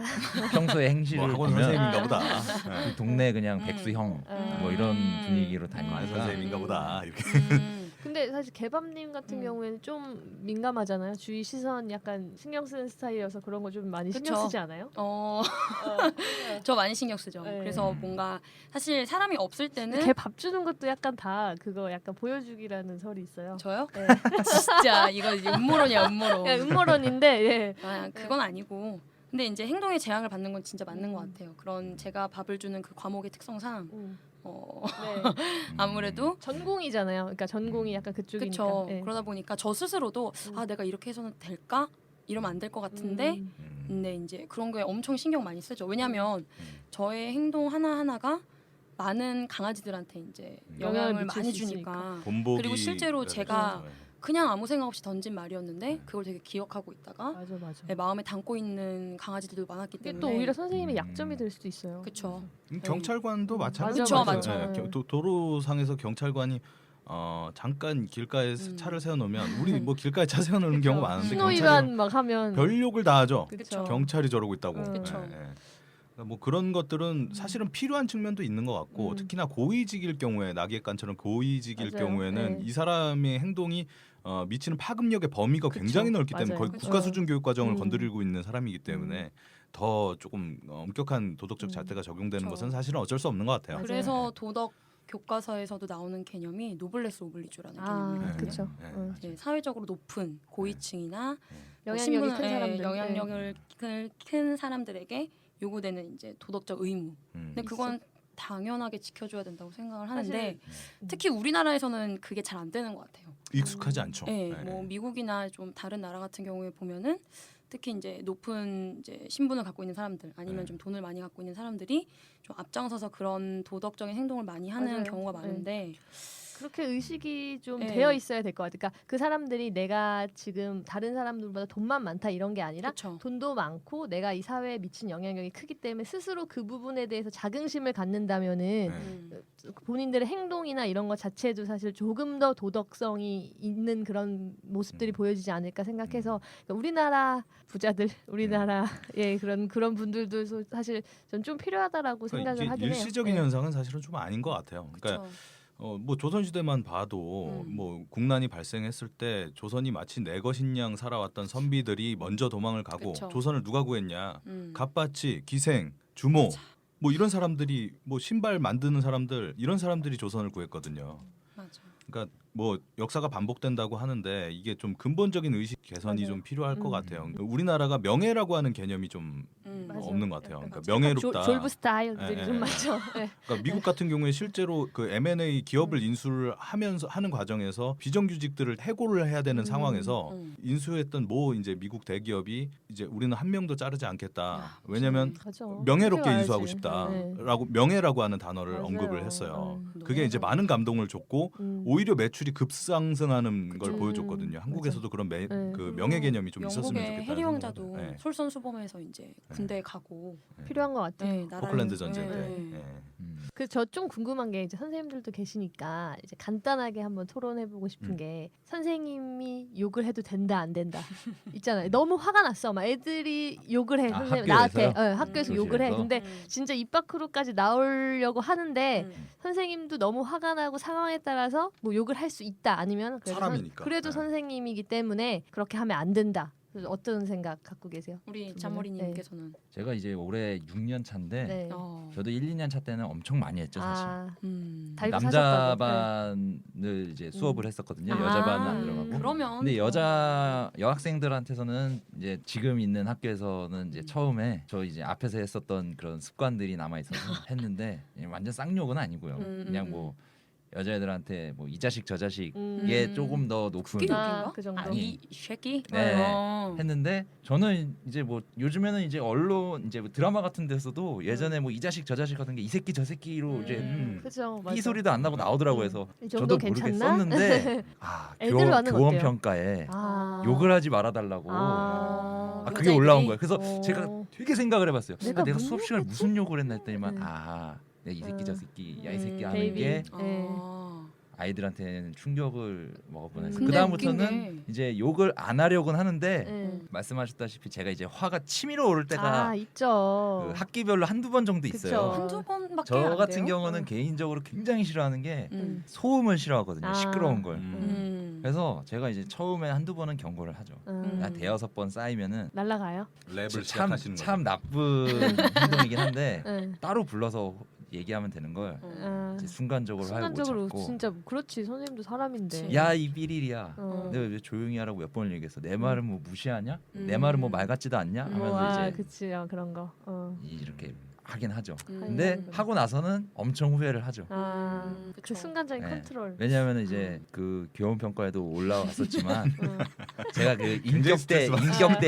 평소에 행실을 뭐 학원 보면 선생님인가 보다. 그 동네 그냥 백수형 뭐 이런 분위기로 과외 다니니까 선생님인가 보다 이렇게. 근데 사실 개밥님 같은 경우에는 좀 민감하잖아요. 주위 시선 약간 신경 쓰는 스타일이어서 그런 거 좀 많이 신경 그쵸. 쓰지 않아요? 저 많이 신경 쓰죠. 네. 그래서 뭔가 사실 사람이 없을 때는 개 밥 주는 것도 약간 다 그거 약간 보여주기라는 설이 있어요. 저요? 네. 진짜 이거 이제 음모론이야 음모론. 그냥 음모론인데 예. 아, 그건 아니고. 근데 이제 행동에 제약을 받는 건 진짜 맞는 것 같아요. 그런 제가 밥을 주는 그 과목의 특성상 네. 아무래도 전공이잖아요. 그러니까 전공이 약간 그쪽이니까. 그렇죠. 예. 그러다 보니까 저 스스로도 아 내가 이렇게 해서는 될까? 이러면 안 될 것 같은데 근데 이제 그런 거에 엄청 신경 많이 쓰죠. 왜냐하면 저의 행동 하나 하나가 많은 강아지들한테 이제 영향을 영향을 미칠 많이 수 주니까. 본보기. 그리고 실제로 그래서 제가 네. 그냥 아무 생각 없이 던진 말이었는데 그걸 되게 기억하고 있다가 맞아. 내 마음에 담고 있는 강아지들도 많았기 이게 때문에 또 오히려 선생님의 약점이 될 수도 있어요. 그렇죠. 경찰관도 맞아, 마찬가지죠. 맞아. 예, 도로상에서 경찰관이 잠깐 길가에 차를 세워놓으면 우리 뭐 길가에 차 세워놓는 경우가 많은데 신호 경찰이 위반 막 하면 별 욕을 다 하죠. 그쵸. 경찰이 저러고 있다고. 그쵸. 예, 예. 그러니까 뭐 그런 것들은 사실은 필요한 측면도 있는 것 같고 특히나 고위직일 경우에 나기획관처럼 고위직일 맞아요. 경우에는 네. 이 사람의 행동이 미치는 파급력의 범위가 굉장히 넓기 때문에 맞아요. 거의 그쵸. 국가 수준 교육 과정을 건드리고 있는 사람이기 때문에 더 조금 엄격한 도덕적 잣대가 적용되는 그쵸. 것은 사실은 어쩔 수 없는 것 같아요. 그래서 도덕 교과서에서도 나오는 개념이 노블레스 오블리주라는 개념이거든요. 그렇죠. 이제 사회적으로 높은 고위층이나 영향력이 큰 예, 사람들. 영향력을 큰 사람들에게 요구되는 이제 도덕적 의무. 근데 그건 당연하게 지켜줘야 된다고 생각을 하는데 특히 우리나라에서는 그게 잘 안 되는 것 같아요. 익숙하지 않죠. 네, 예, 뭐 예. 미국이나 좀 다른 나라 같은 경우에 보면은 특히 이제 높은 이제 신분을 갖고 있는 사람들 아니면 네. 좀 돈을 많이 갖고 있는 사람들이 좀 앞장서서 그런 도덕적인 행동을 많이 하는 맞아요. 경우가 많은데 그렇게 의식이 좀 네. 되어 있어야 될 것 같아요. 그러니까 그 사람들이 내가 지금 다른 사람들보다 돈만 많다 이런 게 아니라 그렇죠. 돈도 많고 내가 이 사회에 미친 영향력이 크기 때문에 스스로 그 부분에 대해서 자긍심을 갖는다면은 네. 본인들의 행동이나 이런 것 자체도 사실 조금 더 도덕성이 있는 그런 모습들이 보여지지 않을까 생각해서 그러니까 우리나라 부자들, 우리나라의 그런 분들도 사실 좀 필요하다라고 그러니까 생각을 이게 하긴 해요. 일시적인 네. 현상은 사실은 좀 아닌 것 같아요. 그러니까 그렇죠. 뭐 조선시대만 봐도 뭐 국난이 발생했을 때 조선이 마치 내 것인 양 살아왔던 선비들이 먼저 도망을 가고 그쵸. 조선을 누가 구했냐? 갑바치, 기생, 주모 뭐 이런 사람들이 뭐 신발 만드는 사람들 이런 사람들이 조선을 구했거든요. 맞아. 그러니까 뭐 역사가 반복된다고 하는데 이게 좀 근본적인 의식 개선이 맞아요. 좀 필요할 것 같아요. 우리나라가 명예라고 하는 개념이 좀 맞아요. 없는 것 같아요. 약간 그러니까 명예롭다. 졸부 스타일들이 예, 좀 예. 많죠. 네. 그러니까 미국 같은 경우에 실제로 그 M&A 기업을 인수를 하면서 하는 과정에서 비정규직들을 해고를 해야 되는 상황에서 인수했던 모 이제 미국 대기업이 이제 우리는 한 명도 자르지 않겠다. 왜냐면 맞아. 명예롭게 그렇게 인수하고 와야지. 네. 싶다라고 명예라고 하는 단어를 맞아요. 언급을 했어요. 음. 그게 이제 많은 감동을 줬고 오히려 매출이 급상승하는 걸 그쵸. 보여줬거든요. 한국에서도 그런 네. 그 명예 개념이 좀 있었으면 영국의 좋겠다. 해리 왕자도 네. 솔선수범해서 이제 군대에 가고 필요한 것 같아요. 네, 나라를 포클랜드 전쟁 때. 네. 네. 그 저 좀 궁금한 게 이제 선생님들도 계시니까 이제 간단하게 한번 토론해보고 싶은 게 선생님이 욕을 해도 된다 안 된다 있잖아요. 너무 화가 났어. 막 애들이 욕을 해. 아, 선생님 나한테 학교에서요? 학교에서 욕을 해. 교실에서? 근데 진짜 입 밖으로까지 나오려고 하는데 음. 선생님도 너무 화가 나고 상황에 따라서 뭐 욕을 할 수 있다. 아니면 그래도, 사람이니까. 그래도 네. 선생님이기 때문에 그렇게 하면 안 된다. 그래서 어떤 생각 갖고 계세요? 우리 두 잔머리님께서는 제가 이제 올해 6년 차인데 네. 저도 1, 2년 차 때는 엄청 많이 했죠 사실. 달고 남자 사셨다고. 반을 이제 수업을 했었거든요. 아. 여자 반은 안 들어가고. 그러면 근데 여자 여학생들한테서는 이제 지금 있는 학교에서는 이제 처음에 저 이제 앞에서 했었던 그런 습관들이 남아 있어서 했는데 완전 쌍욕은 아니고요. 그냥 뭐 여자애들한테 뭐 이 자식 저 자식에 조금 더 높은 그게 아, 욕인가? 그 정도. 이 쉐끼? 네. 어. 했는데 저는 이제 뭐 요즘에는 이제 언론 이제 뭐 드라마 같은 데서도 예전에 뭐 이 자식 저 자식 같은 게 이 새끼 저 새끼로 이제 그죠. 이 소리도 안 나고 나오더라고 해서 이 정도 저도 괜찮나? 모르겠었는데 애들 반응 교원 어때요? 평가에 아. 욕을 하지 말아달라고 아. 그게 올라온 거예요. 그래서 오. 제가 되게 생각을 해봤어요. 내가 내가 뭔 수업 시간에 욕했지? 무슨 욕을 했나 했더니만 네. 내가 이 새끼 저 새끼 야 이 새끼 음, 하는 베이비. 게 네. 아이들한테는 충격을 먹어보냈어요. 근데 그 다음부터는 웃긴 게 이제 욕을 안 하려고는 하는데 네. 말씀하셨다시피 제가 이제 화가 치밀어 오를 때가 있죠. 그 학기별로 한두 번 정도 그쵸. 있어요. 한두 번밖에 저 안 같은 돼요? 경우는 개인적으로 굉장히 싫어하는 게 음. 소음을 싫어하거든요. 아. 시끄러운 걸. 그래서 그래서 제가 이제 처음에 한두 번은 경고를 하죠. 야 대여섯 번 쌓이면은 날라가요? 랩을 참, 시작하시는 참 거죠. 나쁜 행동이긴 한데 네. 따로 불러서 얘기하면 되는 걸 이제 순간적으로 하고 순간적으로 잡고 진짜 그렇지. 선생님도 사람인데. 야 이 삐리리야 어. 내가 왜 조용히 하라고 몇 번을 얘기했어. 내 말은 뭐 무시하냐? 내 말은 뭐 말 같지도 않냐? 하면서 이제 그치. 그런 거. 이렇게 하긴 하죠. 음. 근데 하고 나서는 엄청 후회를 하죠. 그 그쵸. 순간적인 네. 컨트롤. 왜냐하면 이제 그 교원 평가에도 올라왔었지만 어. 제가 그 굉장히 스트레스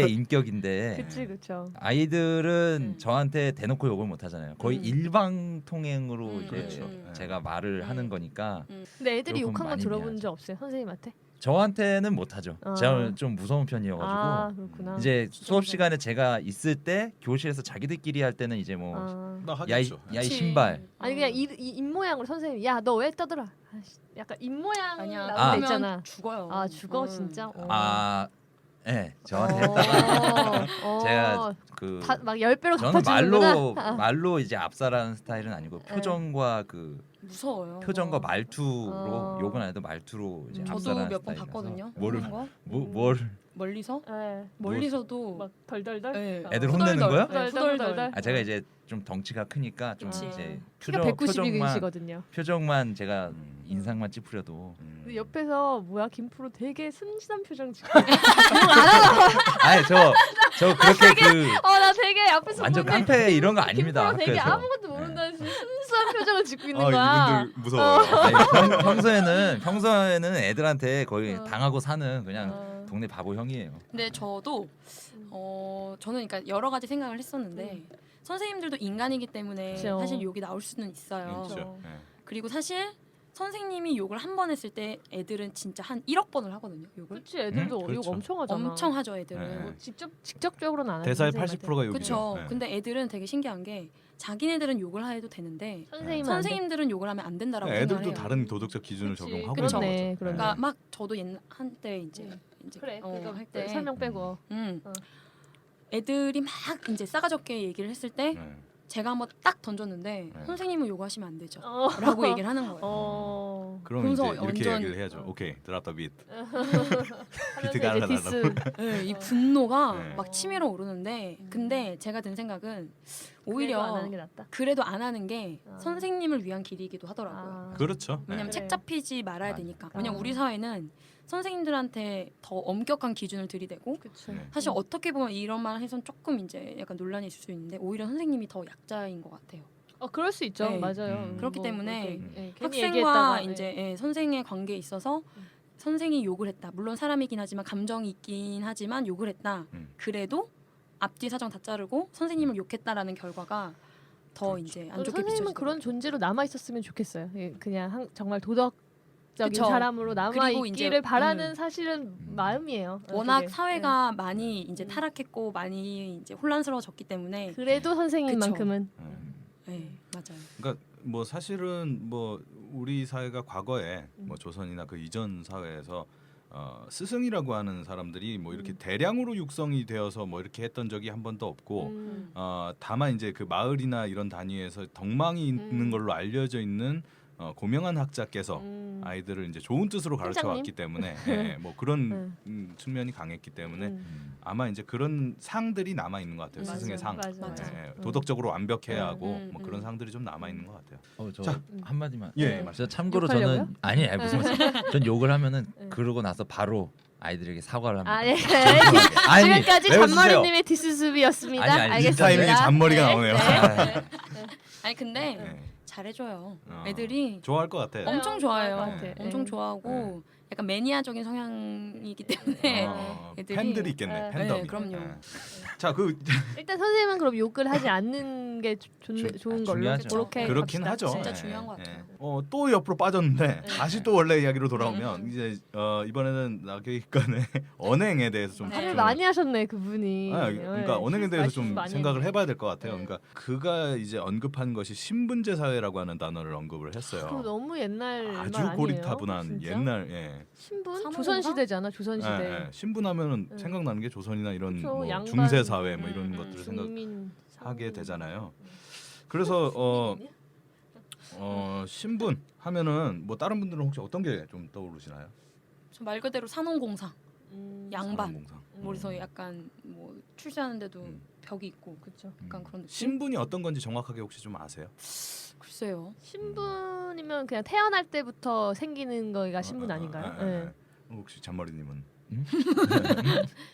인격인데 그치 그쵸. 아이들은 저한테 대놓고 욕을 못 하잖아요. 거의 일방통행으로 이제 그렇죠. 제가 말을 하는 거니까 근데 애들이 조금 욕한 거 많이 들어본 미안하죠. 적 없어요? 선생님한테? 저한테는 못 하죠. 아. 제가 좀 무서운 편이어가지고 그렇구나. 이제 수업 시간에 제가 있을 때 교실에서 자기들끼리 할 때는 이제 뭐 나 야이 하겠죠. 야이 그치. 신발 아니 그냥 입 모양으로 선생님 야 너 왜 떠들어? 아이씨, 약간 입 모양 아니야. 나올 아. 때 있잖아. 죽어요. 죽어 진짜. 네 저한테 했다가 어. 제가 그 막 10배로 저는 갚아주는구나. 말로 이제 압살하는 스타일은 아니고 네. 표정과 그 무서워요. 표정과 말투로 어. 욕은 안 해도 말투로 이제 저도 압살하는 몇 번 스타일이라서 봤거든요. 뭐를 그런 거? 뭘 멀리서 네. 멀리서도 막 덜덜덜. 네. 애들 혼내는 거야? 후덜덜덜. 제가 이제 좀 덩치가 크니까 좀 그치. 이제 키가 표정만 192이시거든요. 표정만 제가 인상만 찌푸려도 근데 옆에서 뭐야 김프로 되게 순진한 표정 짓고. 아니 저 그렇게 그 나 되게 앞에서 완전 보는데 깡패 이런 거 아닙니다. 김프로 되게 학교에서. 아무것도 모른다는 순수한 표정을 짓고 있는 아, 거야. 이분들 무서워요. 아니, 평소에는 애들한테 거의 당하고 사는 그냥 어. 동네 바보 형이에요. 근데 저도 저는 그러니까 여러 가지 생각을 했었는데 선생님들도 인간이기 때문에 그쵸. 사실 욕이 나올 수는 있어요. 그렇죠. 네. 그리고 사실 선생님이 욕을 한 번 했을 때 애들은 진짜 한 1억 번을 하거든요. 욕을 그렇지 애들도 그렇죠. 욕 엄청 하잖아. 엄청 하죠 애들은. 네. 뭐 직접적으로는 안 하지. 대사의 선생님한테. 80%가 욕이죠. 그렇죠. 네. 근데 애들은 되게 신기한 게 자기네들은 욕을 해도 되는데 선생님은 안 돼. 선생님들은 욕을 하면 안 된다라고 애들도 생각을 해요. 다른 도덕적 기준을 그치. 적용하고 그렇죠. 있는 그러네, 거죠. 그러네. 그러니까 막 저도 한때 이제 그래 그거 할 할때 때 설명 빼고. 어. 애들이 막 이제 싸가지없게 얘기를 했을 때 네. 제가 한번 딱 던졌는데 네. 선생님은 요구하시면 안 되죠. 어. 라고 얘기를 하는 거예요. 그럼 이제 그러면서 이렇게 완전- 얘기를 해야죠. 오케이, 드랍 빗. 하면서 비트가 이제 하나 디스. 네, 이 분노가 네. 막 치밀어 오르는데 근데 제가 든 생각은 그래도 오히려 안 하는 게 낫다. 그래도 안 하는 게 아. 선생님을 위한 길이기도 하더라고요. 아. 그렇죠. 왜냐면 그래. 책 잡히지 말아야 맞아. 되니까. 왜냐면 아. 우리 사회는 선생님들한테 더 엄격한 기준을 들이대고 그쵸. 네. 사실 어떻게 보면 이런 말 해선 조금 이제 약간 논란이 있을 수 있는데 오히려 선생님이 더 약자인 것 같아요. 그럴 수 있죠. 네. 맞아요. 그렇기 때문에 괜히 학생과 얘기했다가, 이제 선생의 관계에 있어서 선생이 욕을 했다. 물론 사람이긴 하지만 감정이 있긴 하지만 욕을 했다. 음. 그래도 앞뒤 사정 다 자르고 선생님을 욕했다라는 결과가 더 그렇죠. 이제 안 저는 좋게 선생님은 비춰지더라고요. 그런 존재로 남아 있었으면 좋겠어요. 예, 그냥 정말 도덕적인 그쵸. 사람으로 남아 그리고 있기를 이제, 바라는 사실은 마음이에요. 워낙 그게. 사회가 많이 이제 타락했고 많이 이제 혼란스러워졌기 때문에 그래도 선생님만큼은 네, 맞아요. 그러니까 뭐 사실은 뭐 우리 사회가 과거에 뭐 조선이나 그 이전 사회에서 스승이라고 하는 사람들이 뭐 이렇게 대량으로 육성이 되어서 뭐 이렇게 했던 적이 한 번도 없고 다만 이제 그 마을이나 이런 단위에서 덕망이 있는 걸로 알려져 있는 고명한 학자께서 아이들을 이제 좋은 뜻으로 가르쳐 팀장님? 왔기 때문에 뭐 그런 측면이 강했기 때문에 아마 이제 그런 상들이 남아 있는 것 같아요. 맞아요. 스승의 상. 맞아. 도덕적으로 완벽해야 하고 뭐 음. 그런 상들이 좀 남아 있는 것 같아요. 저 자. 한마디만. 예, 저 참고로 욕하려고요? 저는 아니 무슨 말씀? 전 욕을 하면은 그러고 나서 바로 아이들에게 사과를 합니다. 아, 예. 아니, 지금까지 외워주세요. 잔머리님의 디스수비였습니다. 아니, 아니, 알겠습니다. 타이밍에 잔머리가 나오네요. 아니 근데 네. 잘해줘요. 어, 애들이 좋아할 것 같아요. 엄청 좋아해요. 좋아할 것 같아. 엄청 네. 좋아하고 약간 매니아적인 성향이기 때문에 애들이- 팬들이 있겠네. 네. 팬덤이. 네, 그럼요. 자그 일단 선생님은 그럼 욕을 하지 않는 게 좋은 걸로 중요하죠. 그렇게 그렇긴 갑시다. 하죠. 진짜 예, 중요한 것 예. 같아요. 또 옆으로 빠졌는데 다시 또 원래 이야기로 돌아오면 이제 이번에는 나교육관의 언행에 대해서 좀 말을 집중을- 많이 하셨네 그분이. 그러니까 네, 언행에 대해서 말씀 좀 많이 생각을 했네. 해봐야 될 것 같아요. 네. 그러니까 그가 이제 언급한 것이 신분제 사회라고 하는 단어를 언급을 그거 했어요. 너무 옛날 말 아주 아니에요? 고리타분한 진짜? 옛날 예. 신분 삼월인가? 조선 시대잖아 조선 시대. 예, 예. 신분하면은 네. 생각나는 게 조선이나 이런 그쵸, 뭐 양반, 중세 사회 뭐 이런 것들을 중민, 생각하게 상민. 되잖아요. 그래서 신분 하면은 뭐 다른 분들은 혹시 어떤 게 좀 떠오르시나요? 저 말 그대로 산업공상, 양반. 산업공상. 머리서 약간 뭐 출세하는데도 음. 벽이 있고 그렇죠. 약간 그런 느낌. 신분이 어떤 건지 정확하게 혹시 좀 아세요? 글쎄요. 신분이면 그냥 태어날 때부터 생기는 거가 신분 아닌가요? 네. 혹시 잔머리님은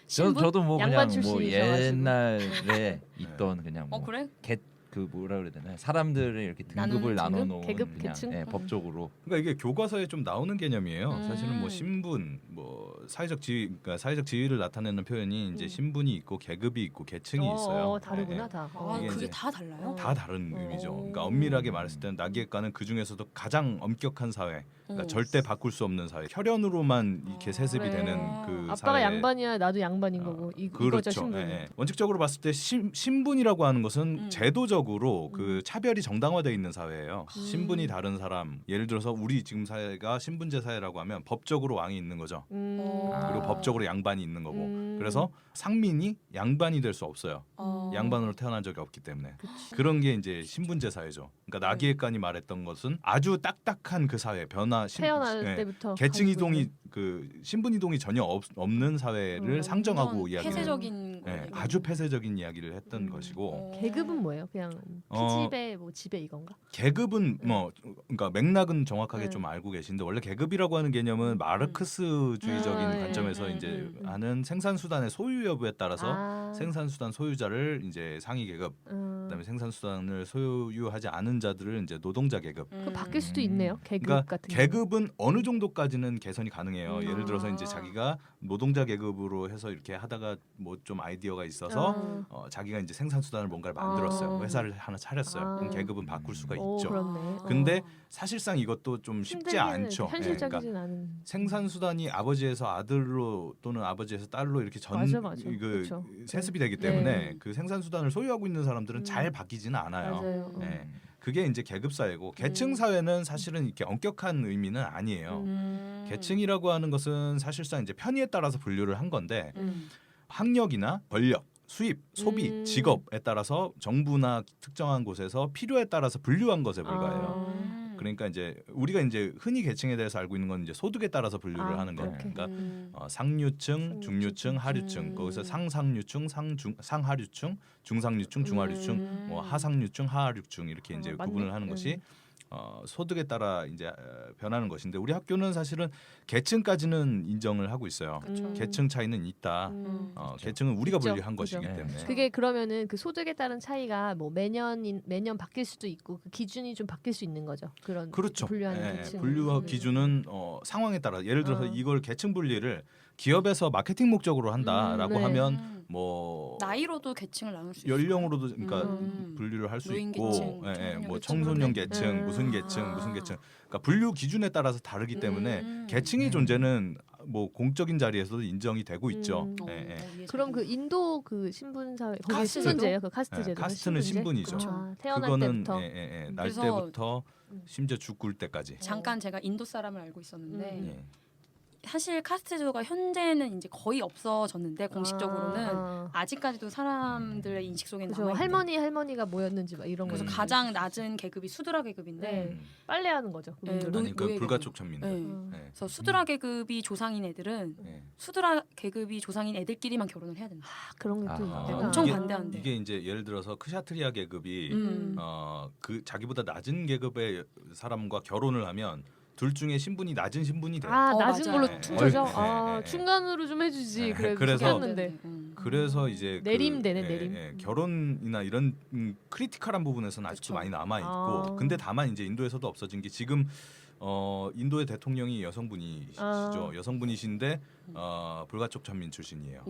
신분? 저도 뭐 양반 그냥 뭐 출신이셔가지고. 옛날에 있던 그냥 뭐 그래? 그 뭐라 그래야 되나 사람들을 이렇게 등급을 나누는 나눠 놓은 계급, 그냥 계층? 법적으로 그러니까 이게 교과서에 좀 나오는 개념이에요. 사실은 뭐 음. 신분, 뭐 사회적 지위, 그러니까 사회적 지위를 나타내는 표현이 이제 신분이 있고 계급이 있고 계층이 있어요. 다르구나 네. 다. 아 이게 그게 이제 다 달라요? 다 다른 의미죠. 어. 그러니까 엄밀하게 말했을 때는 나기획과는 그 중에서도 가장 엄격한 사회, 그러니까 어. 절대 바꿀 수 없는 사회, 혈연으로만 이렇게 세습이 그래. 되는 그 아빠가 사회. 양반이야 나도 양반인 거고 이거죠 그렇죠. 신분. 예, 예. 원칙적으로 봤을 때 신분이라고 하는 것은 음. 제도적으로 그 차별이 정당화되어 있는 사회예요. 신분이 다른 사람, 예를 들어서 우리 지금 사회가 신분제 사회라고 하면 법적으로 왕이 있는 거죠. 그리고 법적으로 양반이 있는 거고. 그래서 상민이 양반이 될 수 없어요. 양반으로 태어난 적이 없기 때문에. 그런 게 이제 신분제 사회죠. 그러니까 나기획관이 말했던 것은 아주 딱딱한 그 사회 변화 태어날 예, 때부터 계층 가지고 이동이 있는. 그 신분 이동이 전혀 없는 사회를 상정하고 완전 이야기를 폐쇄적인 예, 거예요. 아주 폐쇄적인 이야기를 했던 것이고 계급은 뭐예요? 그냥 피지배 뭐 지배 이건가? 계급은 뭐 그러니까 맥락은 정확하게 네. 좀 알고 계신데 원래 계급이라고 하는 개념은 마르크스주의적인 아, 예. 관점에서 이제 하는 생산 수단의 소유 여부에 따라서 생산 수단 소유자를 이제 상위 계급, 그다음에 생산 수단을 소유하지 않은 자들을 이제 노동자 계급. 그 바뀔 수도 있네요. 계급 그러니까 같은 게. 계급은 어느 정도까지는 개선이 가능해요. 예를 들어서 이제 자기가 노동자 계급으로 해서 이렇게 하다가 뭐 좀 아이디어가 있어서 자기가 이제 생산 수단을 뭔가를 만들었어요. 회사를 하나 차렸어요. 그럼 계급은 바꿀 수가 오, 있죠. 그렇네. 근데 사실상 이것도 좀 쉽지 힘들기는 않죠. 예, 현실적이진 그러니까 않은. 생산 수단이 아버지에서 아들로 또는 아버지에서 딸로 이렇게 맞아. 그 그렇죠. 세습이 되기 때문에 그 생산 수단을 소유하고 있는 사람들은 잘 바뀌지는 않아요. 맞아요. 예. 그게 이제 계급 사회고 계층 사회는 사실은 이렇게 엄격한 의미는 아니에요. 계층이라고 하는 것은 사실상 이제 편의에 따라서 분류를 한 건데 학력이나 권력, 수입, 소비, 직업에 따라서 정부나 특정한 곳에서 필요에 따라서 분류한 것에 불과해요. 그러니까 이제 우리가 이제 흔히 계층에 대해서 알고 있는 건 이제 소득에 따라서 분류를 하는 거예요. 그렇게. 그러니까 상류층, 중류층, 하류층. 거기서 상상류층, 상하류층, 중상류층, 중하류층, 뭐 하상류층, 하하류층 이렇게 이제 맞네. 구분을 하는 것이 소득에 따라 이제 변하는 것인데 우리 학교는 사실은 계층까지는 인정을 하고 있어요. 그렇죠. 계층 차이는 있다. 계층은 우리가 있죠. 분류한 것이기 그죠. 때문에. 그게 그러면은 그 소득에 따른 차이가 뭐 매년 바뀔 수도 있고 그 기준이 좀 바뀔 수 있는 거죠. 그런 그렇죠. 분류하는 계층. 분류 기준은 상황에 따라 예를 들어서 이걸 계층 분리를 기업에서 마케팅 목적으로 한다라고 네. 하면 뭐 나이로도 계층을 나눌 수 있어요. 연령으로도 그러니까 음. 분류를 할 수 노인 있고 계층, 뭐 청소년 청소년 계층. 계층 무슨 계층 무슨 계층 그러니까 분류 기준에 따라서 다르기 때문에 계층의 음. 존재는 뭐 공적인 자리에서도 인정이 되고 있죠. 음. 예. 그럼 그 인도 그 신분 사회 거기 카스트 신분제예요? 그 카스트 예, 제도. 카스트는 신분이죠. 태어날 그거는 때부터. 날 그래서- 때부터 심지어 죽을 때까지. 잠깐 제가 인도 사람을 알고 있었는데 예. 사실 카스트 제도가 현재는 이제 거의 없어졌는데 공식적으로는 아직까지도 사람들의 인식 속에 그죠. 남아 할머니가 뭐였는지 막 이런 거. 그래서 가장 낮은 계급이 수드라 계급인데 네. 빨래하는 거죠. 네, 그분들은. 아니 그 노예계급이요. 불가촉 천민들. 네. 음. 예. 그래서 수드라 계급이 조상인 애들은 예. 수드라 계급이 조상인 애들끼리만 결혼을 해야 된다. 그런 게 또 아, 있구나. 엄청 이게- 반대한대. 이게 이제 예를 들어서 크샤트리아 계급이 음. 그 자기보다 낮은 계급의 사람과 결혼을 하면 둘 중에 신분이 낮은 신분이 돼요. 낮은 맞아요. 걸로 퉁쳐져. 예, 예, 예. 중간으로 좀 해주지. 예, 그래도 그래서- 죽였는데. 그래서 이제 내림 되네, 내림. 결혼이나 이런 크리티컬한 부분에서는 아직도 그쵸. 많이 남아 있고 아. 근데 다만 이제 인도에서도 없어진 게 지금 인도의 대통령이 여성분이시죠. 아. 여성분이신데 불가촉 천민 출신이에요.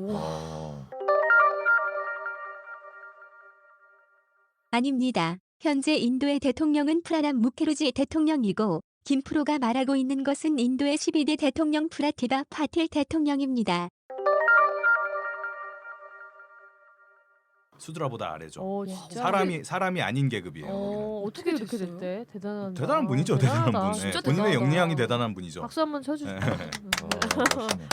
아닙니다. 현재 인도의 대통령은 프라람 무케르지 대통령이고 김프로가 말하고 있는 것은 인도의 12대 대통령 프라티바 파틸 대통령입니다. 수드라보다 아래죠. 진짜. 사람이 아닌 계급이에요. 거기는. 어떻게 이렇게 됐어요? 됐대? 대단한. 대단한 분이죠. 대단한 분. 진짜 예, 본인의 대단하다. 역량이 대단한 분이죠. 박수 한번 쳐주죠. 멋있네.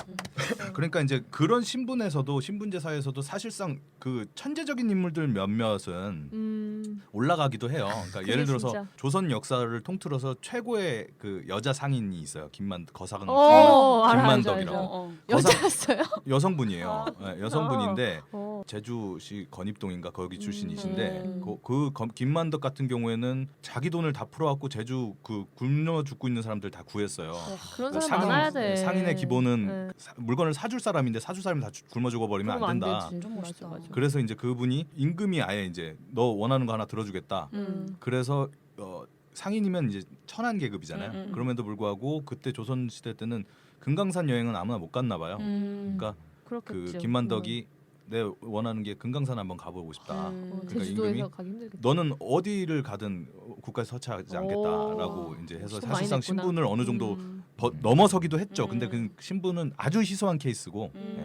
그러니까 이제 그런 신분에서도 신분제 사회에서도 사실상 그 천재적인 인물들 몇몇은 올라가기도 해요. 그러니까 그게 예를 들어서 진짜. 조선 역사를 통틀어서 최고의 그 여자 상인이 있어요. 거사강 김만덕이라고. 여자였어요? 여성분이에요. 네, 여성분인데 어. 제주시 건입동인가 거기 출신이신데 음. 김만덕 같은 경우에는 자기 돈을 다 풀어갖고 제주 그 굶어 죽고 있는 사람들 다 구했어요. 그런 그 사람 많아야 돼. 상인의 기본은 네. 물건을 사줄 사람인데 사줄 사람이 다 굶어 죽어버리면 안 그러면 된다. 되지. 좀 멋있다. 맞아, 맞아. 그래서 이제 그분이 임금이 아예 이제 너 원하는 거 하나 들어주겠다. 그래서 상인이면 이제 천한 계급이잖아요. 그럼에도 불구하고 그때 조선 시대 때는 금강산 여행은 아무나 못 갔나 봐요. 그러니까 그렇겠죠. 그 김만덕이 내 원하는 게 금강산 한번 가보고 싶다. 그러니까 제주도에서 임금이 가기 힘들겠다. 너는 어디를 가든 국가에 서치하지 않겠다라고 오. 이제 해서 돈 많이 사실상 냈구나. 신분을 어느 정도 넘어서기도 했죠. 근데 그 신분은 아주 희소한 케이스고 음.